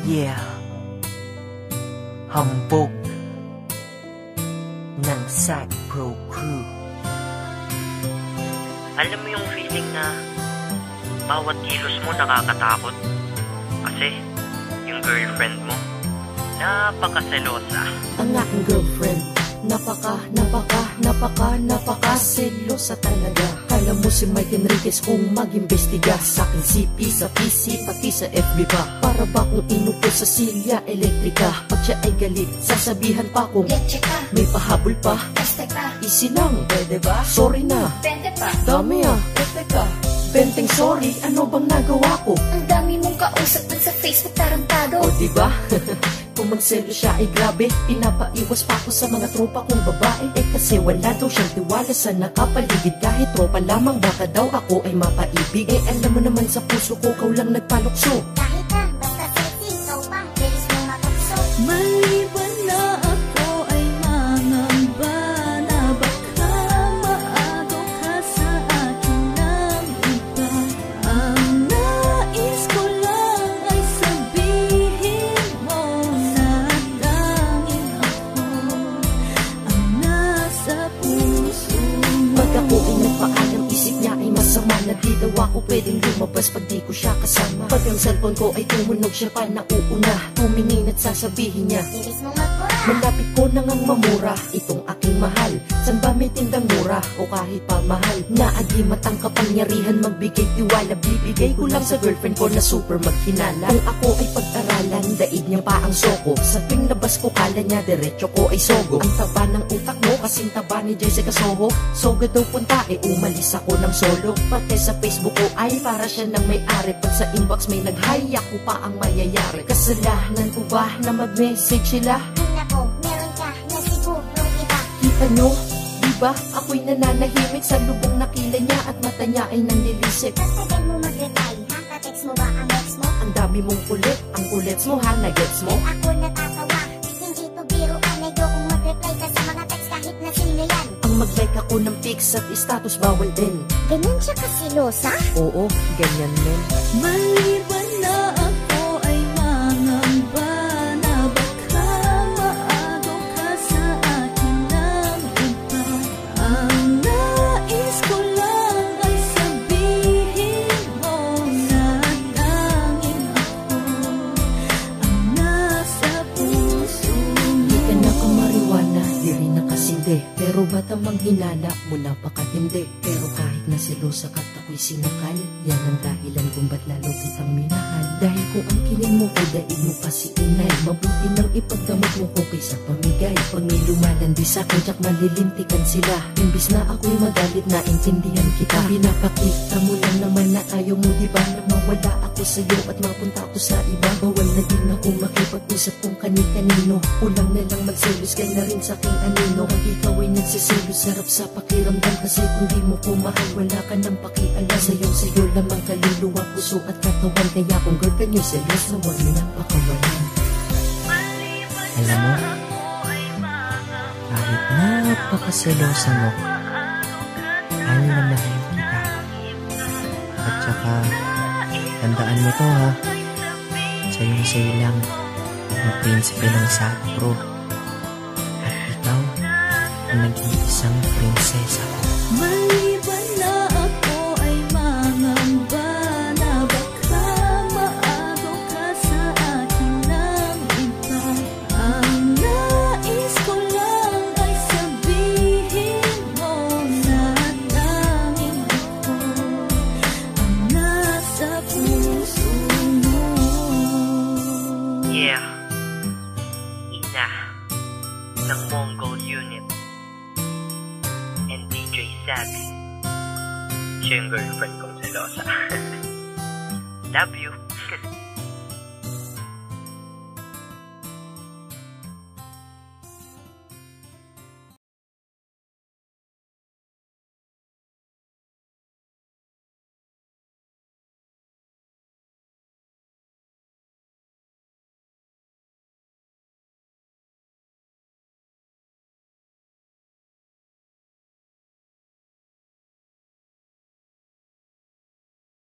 Yeah, hambog ng Sad Pro Crew. Alam mo yung feeling na bawat kilos mo nakakatakot kasi yung girlfriend mo napakaselosa. Ang aking girlfriend napaka-selosa talaga. Kala mo si Mike Enriquez kung mag-imbestiga sa aking CP, sa PC, pati sa FB pa. Para ba kung inupo sa silya elektrika? Pag siya ay galit, sasabihan pa kung may pahabol pa. Easy lang, pwede ba? Sorry na, dami teka. Benteng sorry, ano bang nagawa ko? Ang dami mong kausap dun sa Facebook, tarantado. O diba? Kung magselo siya ay grabe, pinapaiwas pa ako sa mga tropa kong babae. Eh kasi wala daw siyang tiwala sa nakapaligid. Kahit tropa lamang, baka daw ako ay mapaibig. Eh alam mo naman sa puso ko, kau lang nagpalukso. Kahit na, basta sexy, ikaw pa, bilis mo matukso. Maliban na ako ay mangamba na baka maagaw ka sa akin ng iba. Ang nais ko lang ay sabihin mo na tanging ako ang nasa puso mo. Pag ako ay nagpaalam, isip niya ay masama na di daw ako pwedeng lumabas pag di ko siya kasama. Pag ang cellphone ko ay tumunog, siya pa nauuna. Tumingin at sasabihin niya, Bilis mo magpura. malapit ko nang ang mamura itong aking mahal. San ba may tindang mura o kahit pa mahal? Naagimat ang kapangyarihan magbigay tiwala. Bibigay ko lang sa girlfriend ko na super maghinala. Kung ako ay pag-aralan, daig niya pa ang soko. Sa tuwing labas ko, kala niya diretso ko ay sogo. Ang taba ng utak mo kasing taba ni Jessica Soho. Soga daw punta, umalis ako ng solo. Pati sa Facebook ko ay para siya nang may-ari. Pag sa inbox may nag-hi, ako pa ang mayayari. Kasalanan ko ba na mag-message sila? Nako, meron ka na sigurong iba. Kita nyo, diba? Ako'y nananahimik sa lubong na kilay niya at mata niya ay nanlilisip. Tagal mo mag-reply, ha? Ka-text mo ba ang ex mo? Ang dami mong kulit, ang kulits mo ha, nagets mo? Ako natatawa, hindi to biro. Anego kung mag-reply ka sa mga text kahit na sino yan. Ang mag-like ako ng pics at status bawal din. Ganyan siya kasilosa? Oo, ganyan men. Maliban na ako ay mangamba na baka maagaw ka sa akin ng iba. Ang nais ko lang ay sabihin mo na tanging ako ang nasa puso mo. Di ka na kamariwana, di rin nakasindi. Pero ba't ang manghinala mo napakatindi? Pero kahit na selosa ka't ako'y sinakal, yan ang dahilan kung ba't lalo kitang minahal. Dahil kung ang kiling mo ay daig mo pa si inay, mabuti nang ipagdamot mo ko kaysa pamigay. Pag may lumalandi sa'kin, tsak malilintikan sila. Imbis na ako'y magalit, na intindihan kita. Pinapakita mo lang naman na ayaw mo, diba, na mawala ako sa'yo at mapunta ako sa iba. Bawal na din ako makipag-usap kung kani-kanino. Kulang na lang magselos kay na rin sa'king anino. Pag ikaw ay nagsiselos, sarap sa pakiramdam. Kasi kung di mo ko mahal, wala ka ng pakialam. Sayo lamang kaluluwa, puso at katawan. Kaya kung girlfriend nyo selos, na huwag nyo napakawalan. Alam mo, kahit napakaselosa mo, mahal na mahal kita. At saka, tandaan mo to ha, sa'yo lang ang prinsipe ng Sad Pro. At ikaw ang nag-iisang prinsesa ko. Maliban na ako ay mangamba na baka maagaw ka sa akin ng iba. Ang nais ko lang ay sabihin mo na tanging ako ang nasa puso mo. Yeah, Ina ng Mongol Unit and DJ Savvy. Siya yung girlfriend kong selosa. Love you.